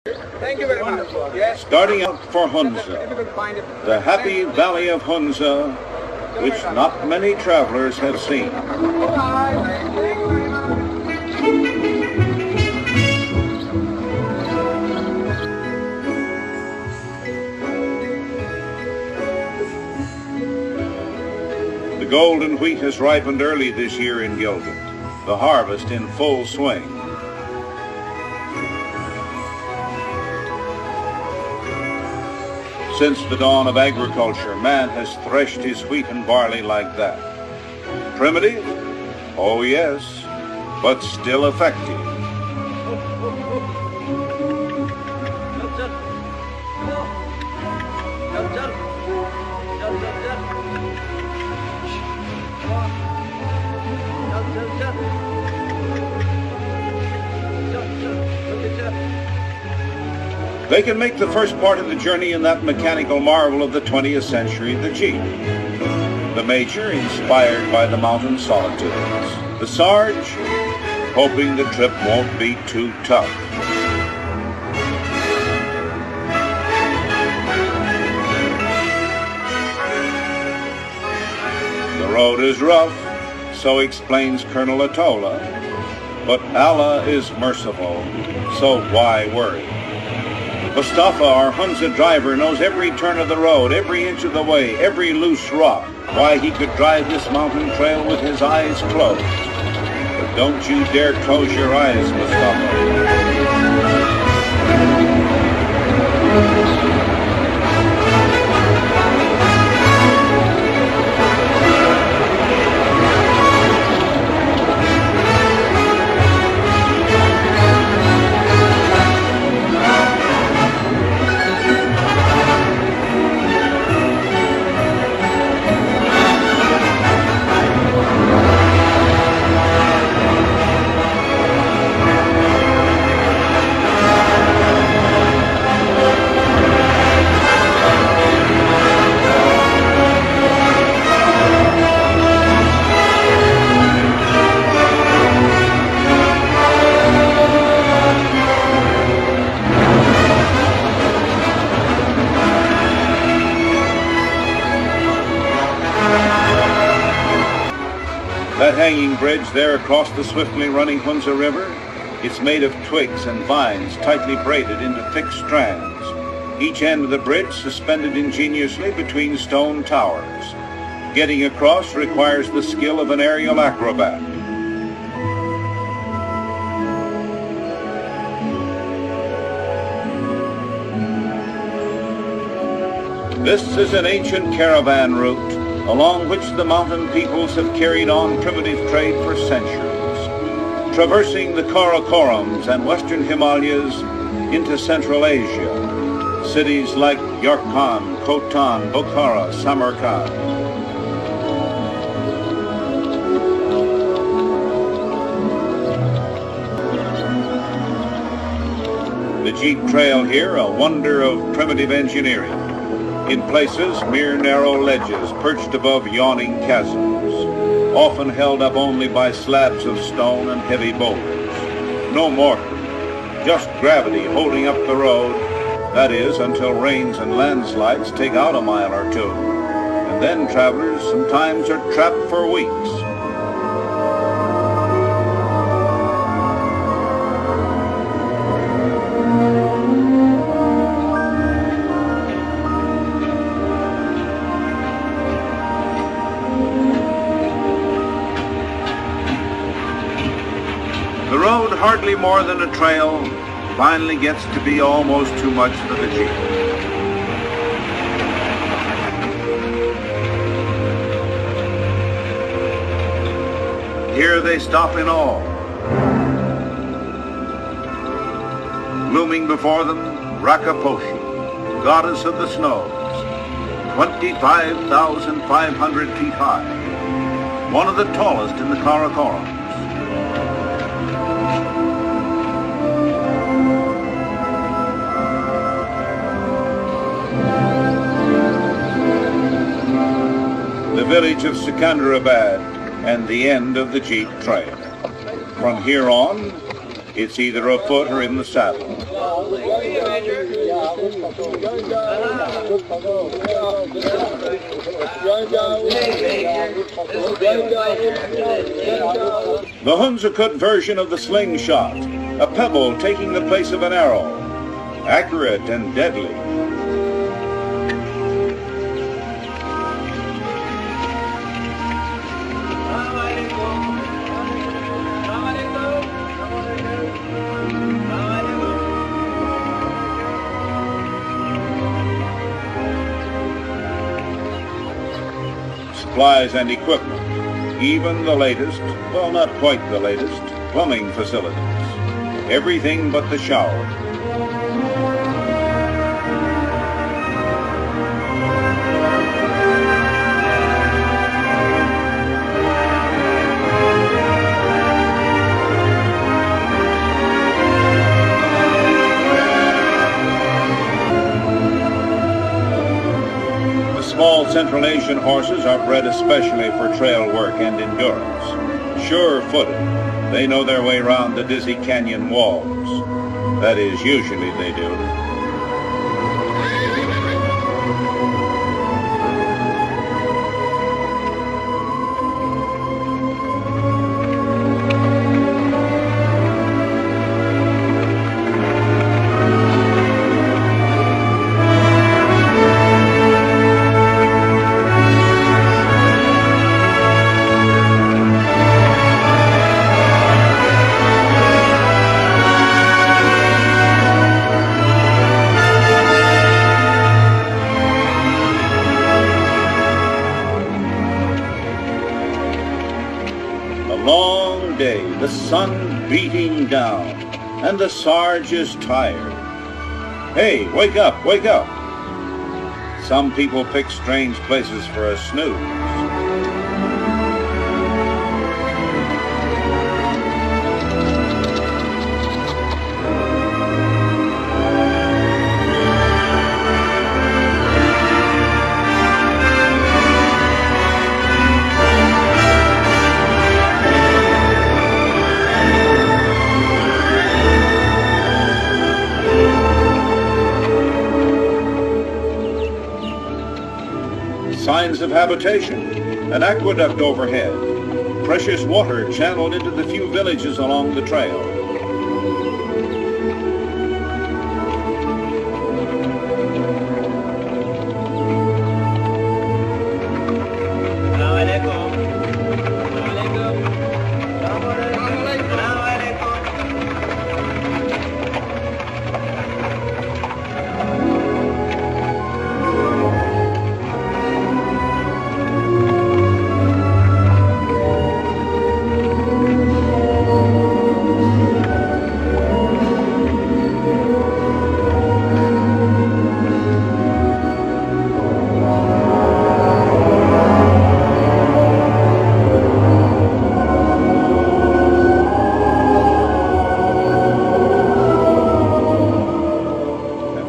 Thank you very much. Yes. Starting out for Hunza, the happy valley of Hunza, which not many travelers have seen. The golden wheat has ripened early this year in Gilgit, the harvest in full swing. Since the dawn of agriculture, man has threshed his wheat and barley like that. Primitive? Oh yes, but still effective. They can make the first part of the journey in that mechanical marvel of the 20th century, the Jeep. The Major, inspired by the mountain solitudes. The Sarge, hoping the trip won't be too tough. The road is rough, so explains Colonel Atola, but Allah is merciful, so why worry? Mustafa, our Hunza driver, knows every turn of the road, every inch of the way, every loose rock, why he could drive this mountain trail with his eyes closed. But don't you dare close your eyes, Mustafa. That hanging bridge there across the swiftly running Hunza River, it's made of twigs and vines tightly braided into thick strands, each end of the bridge suspended ingeniously between stone towers. Getting across requires the skill of an aerial acrobat. This is an ancient caravan route along which the mountain peoples have carried on primitive trade for centuries, traversing the Karakorums and western Himalayas into Central Asia, cities like Yarkand, Khotan, Bukhara, Samarkand. The Jeep Trail here, a wonder of primitive engineering. In places, mere narrow ledges perched above yawning chasms, often held up only by slabs of stone and heavy boulders. No mortar, just gravity holding up the road, that is, until rains and landslides take out a mile or two. And then travelers sometimes are trapped for weeks. The road, hardly more than a trail, finally gets to be almost too much for the Jeep. Here they stop in awe. Looming before them, Rakaposhi, goddess of the snows, 25,500 feet high, one of the tallest in the Karakoram. The village of Sikandrabad and the end of the Jeep Trail. From here on, It's either afoot or in the saddle. The Hunza version of the slingshot, a pebble taking the place of an arrow, accurate and deadly. Supplies and equipment, even the latest, well, not quite the latest, plumbing facilities. Everything but the shower. Small Central Asian horses are bred especially for trail work and endurance. Sure-footed, they know their way around the dizzy canyon walls. That is, usually they do. Long day, the sun beating down, and the Sarge is tired. Hey, wake up, wake up! Some people pick strange places for a snooze. Signs of habitation, an aqueduct overhead, precious water channeled into the few villages along the trail.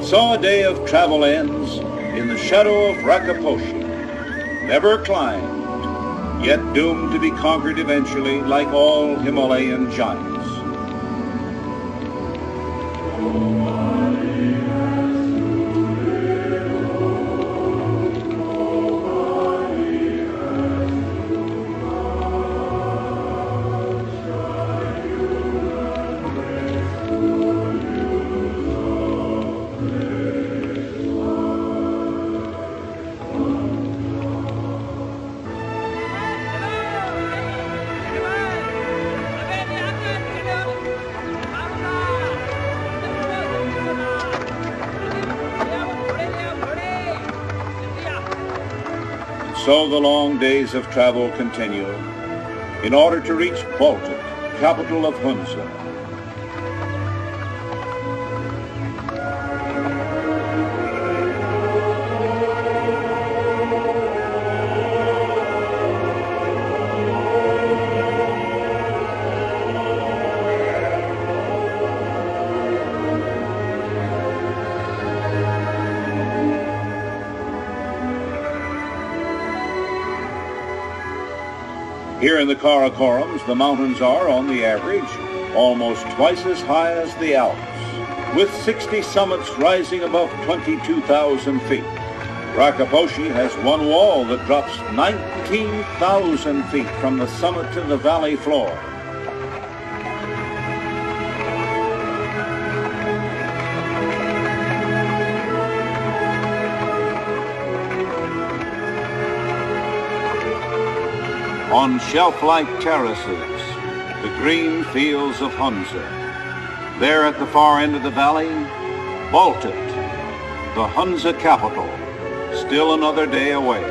So a day of travel ends in the shadow of Rakaposhi, never climbed, yet doomed to be conquered eventually like all Himalayan giants. So the long days of travel continue in order to reach Baltic, capital of Hunza. Here in the Karakorums, the mountains are, on the average, almost twice as high as the Alps, with 60 summits rising above 22,000 feet. Rakaposhi has one wall that drops 19,000 feet from the summit to the valley floor. On shelf-like terraces, the green fields of Hunza. There at the far end of the valley, Baltic, the Hunza capital, still another day away.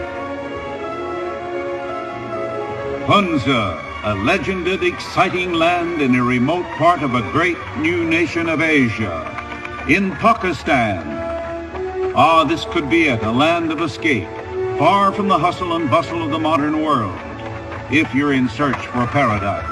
Hunza, a legended, exciting land in a remote part of a great new nation of Asia, in Pakistan. Ah, this could be it, a land of escape, far from the hustle and bustle of the modern world, if you're in search for paradise.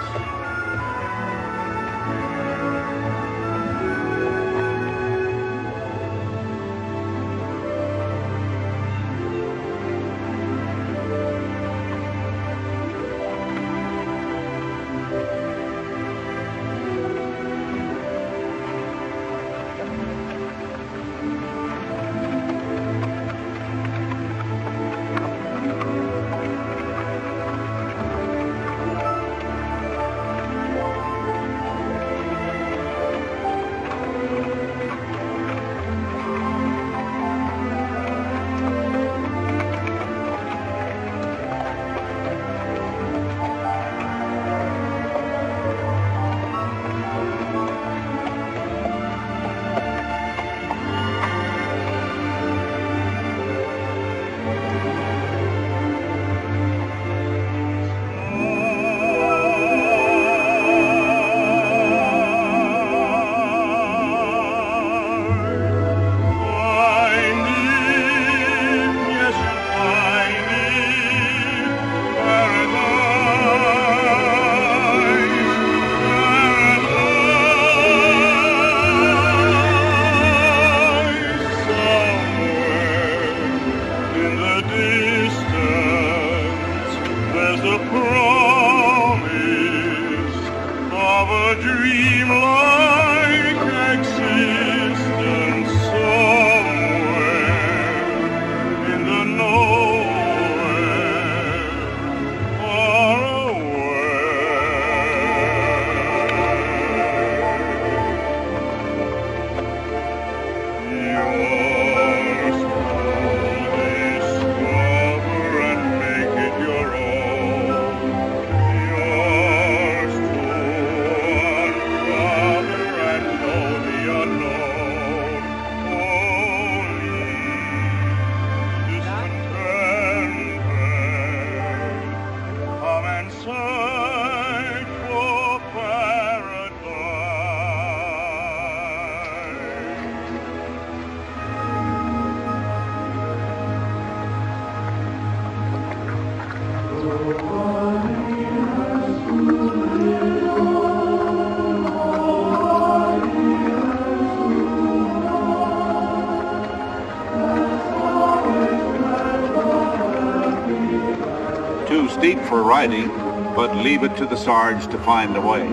Too steep for riding, but leave it to the Sarge to find a way.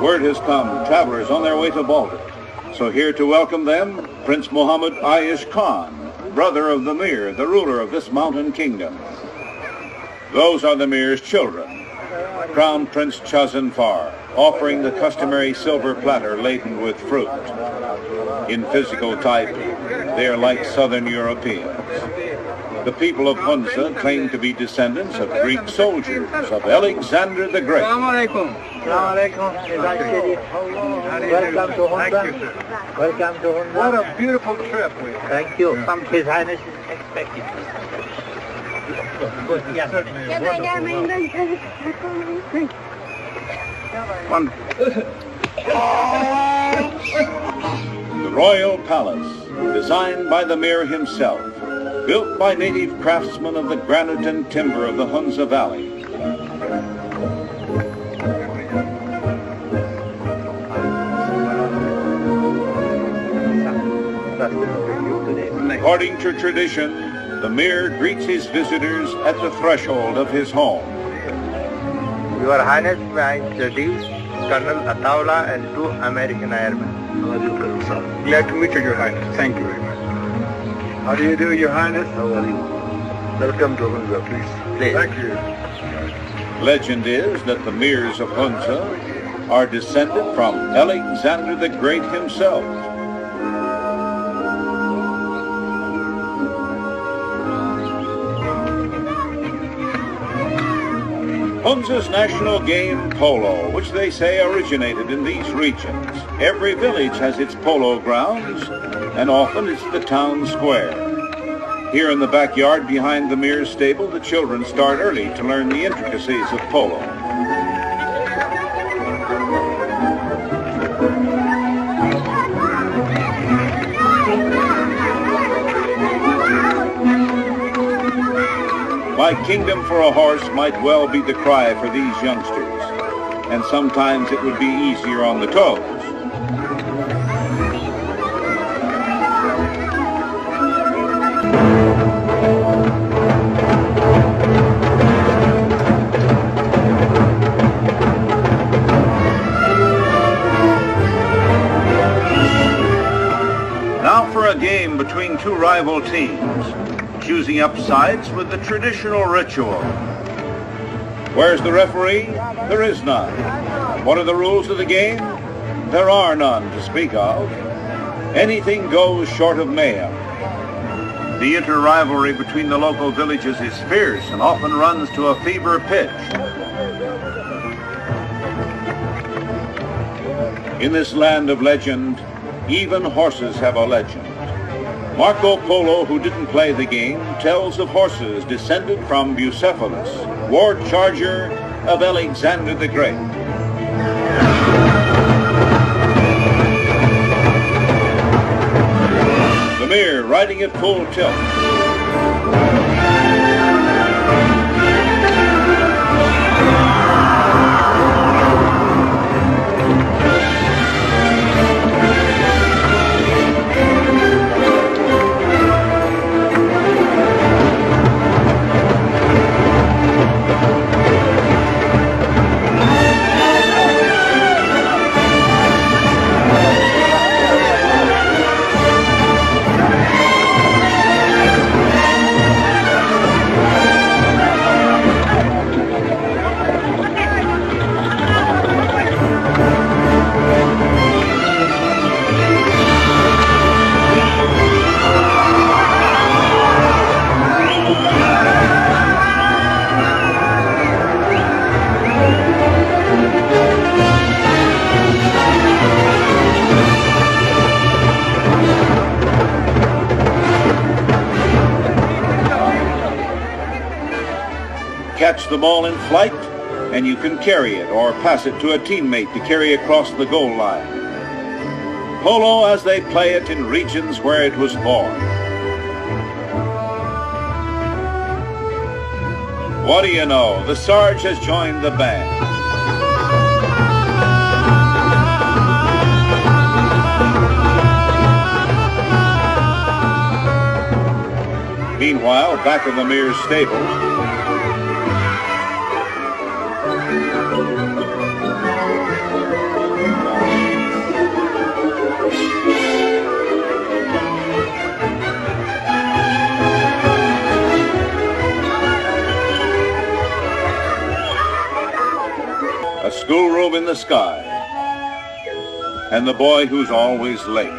Word has come, travelers on their way to Baltic. So here to welcome them, Prince Muhammad Ayush Khan, brother of the Mir, the ruler of this mountain kingdom. Those are the Mir's children. Crown Prince Chazanfar, offering the customary silver platter laden with fruit. In physical type, they are like Southern Europeans. The people of Hunza claim to be descendants of Greek soldiers, of Alexander the Great. Welcome to Hunza. Welcome to Hunza. What a beautiful trip we had. Thank you. His Highness is expected. Good. Yes. The Royal Palace, designed by the Mir himself, built by native craftsmen of the granite and timber of the Hunza Valley. According to tradition, the mayor greets his visitors at the threshold of his home. Your Highness, may I introduce Colonel Ataula and 2 American airmen. Glad to meet you, Your Highness. Thank you very much. How do you do, Your Highness? How are you? Welcome to Hunza, please. Please. Thank you. Legend is that the Mirs of Hunza are descended from Alexander the Great himself. Hunza's national game, polo, which they say originated in these regions. Every village has its polo grounds, and often it's the town square. Here in the backyard behind the Mir stable, the children start early to learn the intricacies of polo. My kingdom for a horse might well be the cry for these youngsters, and sometimes it would be easier on the toes. Now for a game between 2 rival teams, choosing up sides with the traditional ritual. Where's the referee? There is none. What are the rules of the game? There are none to speak of. Anything goes short of mayhem. The inter-rivalry between the local villages is fierce and often runs to a fever pitch. In this land of legend, even horses have a legend. Marco Polo, who didn't play the game, tells of horses descended from Bucephalus, war charger of Alexander the Great. The Mir riding at full tilt. Catch the ball in flight, and you can carry it or pass it to a teammate to carry across the goal line. Polo as they play it in regions where it was born. What do you know? The Sarge has joined the band. Meanwhile, back in the Mir stable, a schoolroom in the sky, and the boy who's always late.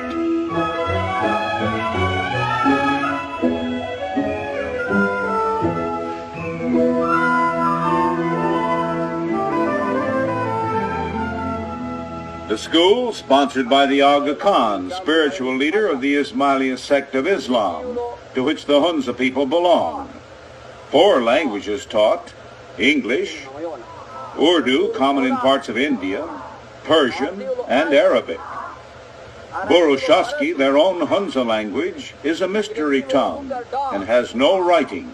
The school, sponsored by the Aga Khan, spiritual leader of the Ismailia sect of Islam, to which the Hunza people belong. 4 languages taught: English, Urdu, common in parts of India, Persian, and Arabic. Burushaski, their own Hunza language, is a mystery tongue and has no writing.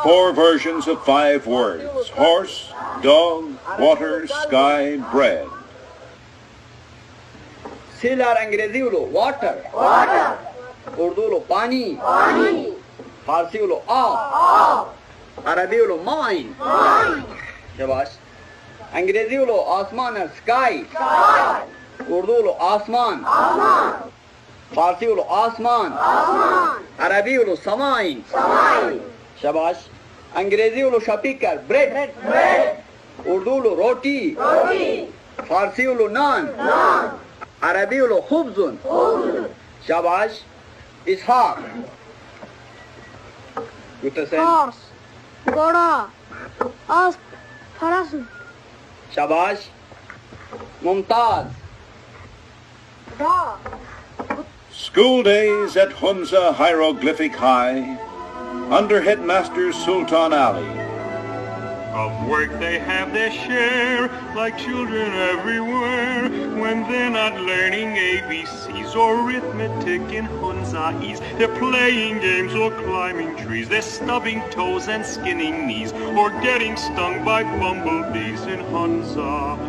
4 versions of 5 words: horse, dog, water, sky, bread. Silar अंग्रेजी उलो water, Urdu उलो पानी, फारसी उलो अरबी उलो mind, शाबाश। अंग्रेजी उलो आसमान है sky, उर्दू उलो आसमान, फारसी उलो आसमान, अरबी उलो समाई, शाबाश। अंग्रेजी उलो शपीकर bread, उर्दू उलो रोटी, फारसी उलो नान, अरबी उलो खुब्जुन, शाबाश। इसहाक, Horse, घोड़ा, as, फरस, शाबाश। Mumtaz, dog, School days at Hunza Hieroglyphic High under headmaster Sultan Ali. Of work they have their share, like children everywhere. When they're not learning ABCs or arithmetic in Hunza'ese, they're playing games or climbing trees. They're stubbing toes and skinning knees, or getting stung by bumblebees in Hunza,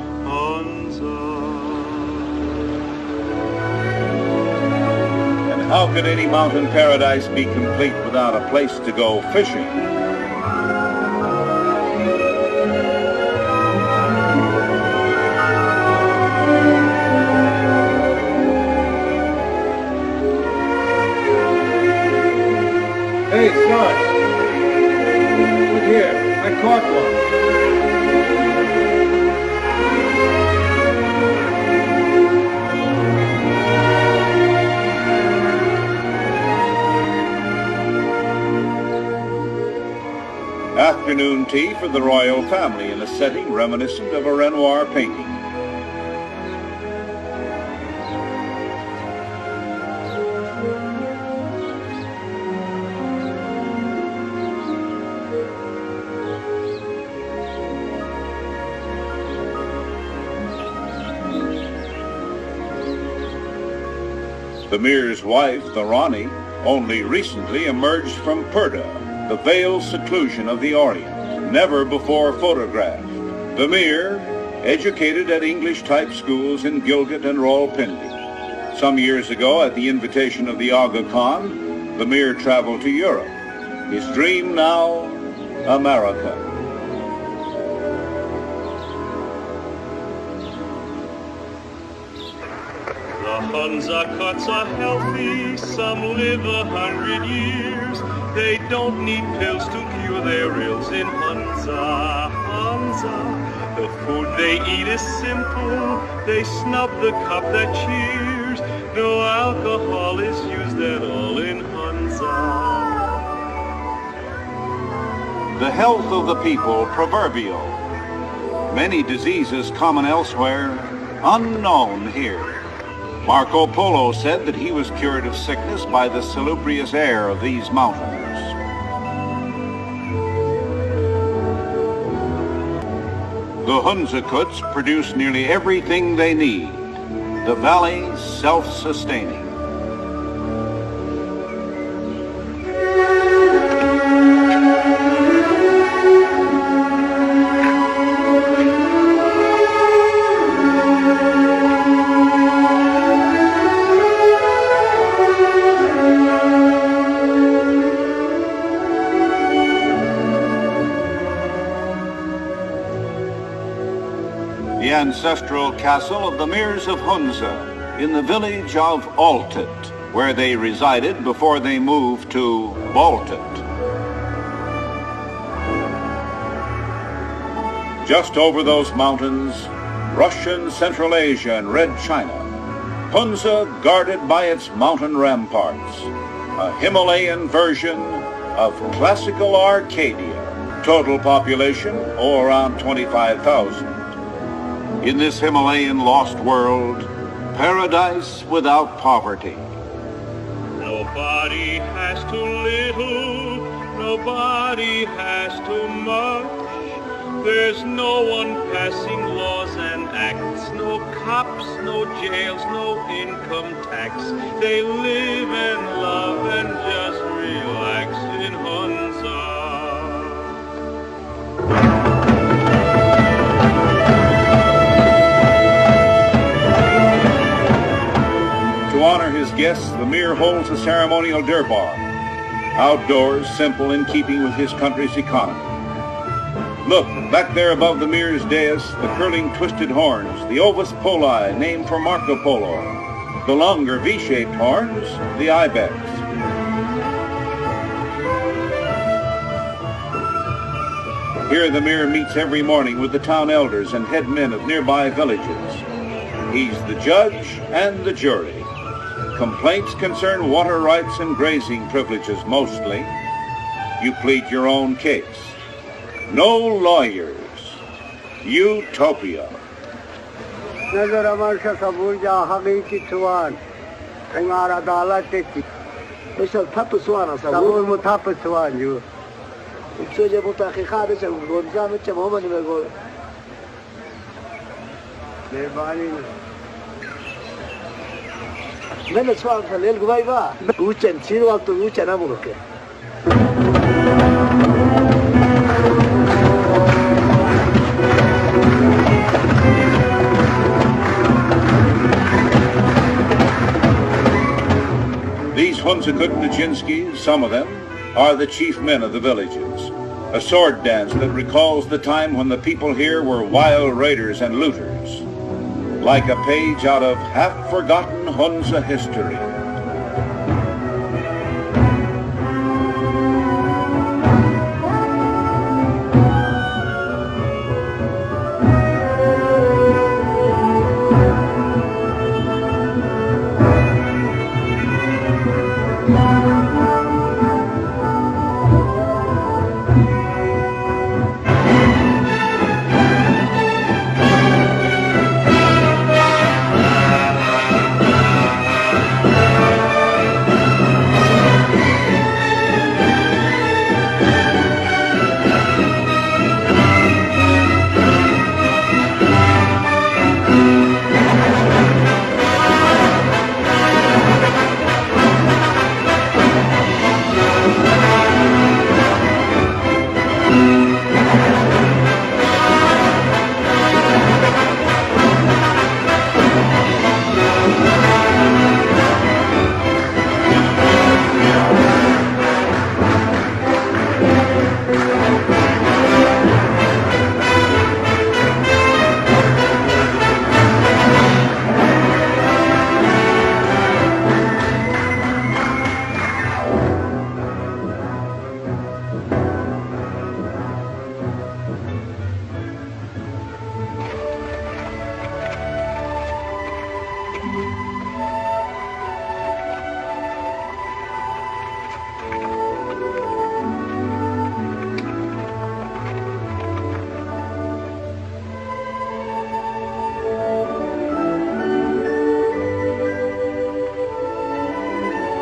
And how could any mountain paradise be complete without a place to go fishing? Hey, son. Look here. I caught one. Afternoon tea for the royal family in a setting reminiscent of a Renoir painting. The Mir's wife, the Rani, only recently emerged from Purda, the veiled seclusion of the Orient, never before photographed. The Mir, educated at English-type schools in Gilgit and Rawalpindi. Some years ago, at the invitation of the Aga Khan, the Mir traveled to Europe. His dream now, America. The Hunza cuts are healthy, some live 100 years. They don't need pills to cure their ills in Hunza. The food they eat is simple, they snub the cup that cheers. No alcohol is used at all in Hunza. The health of the people proverbial. Many diseases common elsewhere, unknown here. Marco Polo said that he was cured of sickness by the salubrious air of these mountains. The Hunza Kuts produce nearly everything they need. The valley self-sustaining. The ancestral castle of the Mirs of Hunza in the village of Altet, where they resided before they moved to Baltet. Just over those mountains, Russian Central Asia and Red China, Hunza guarded by its mountain ramparts, a Himalayan version of classical Arcadia, total population around 25,000. In this Himalayan lost world, paradise without poverty. Nobody has too little, nobody has too much. There's no one passing laws and acts, no cops, no jails, no income tax. They live and love and just relax in Hunza. To honor his guests, the Mir holds a ceremonial durbar. Outdoors, simple, in keeping with his country's economy. Look, back there above the Mir's dais, the curling twisted horns, the Ovis poli, named for Marco Polo. The longer V-shaped horns, the ibex. Here the Mir meets every morning with the town elders and head men of nearby villages. He's the judge and the jury. Complaints concern water rights and grazing privileges mostly. You plead your own case. No lawyers. Utopia. नजर अमर सबूर जा हकीकी सुवान तंगार अदालत की بشر تحب سوانا सबूर صابون मुताफ सुवान जो تسوي متأخخات بشر gonzame چه مهمني بقول मेहरबानी من سوال في الليل قباي بقى وچن سير وقت وچن أمرك These Hunza Gilgit-Baltistan, some of them, are the chief men of the villages. A sword dance that recalls the time when the people here were wild raiders and looters. Like a page out of half-forgotten Hunza history.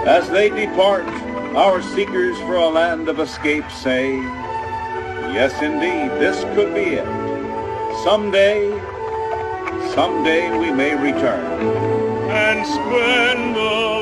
As they depart, our seekers for a land of escape say, yes, indeed, this could be it. Someday we may return. And spend the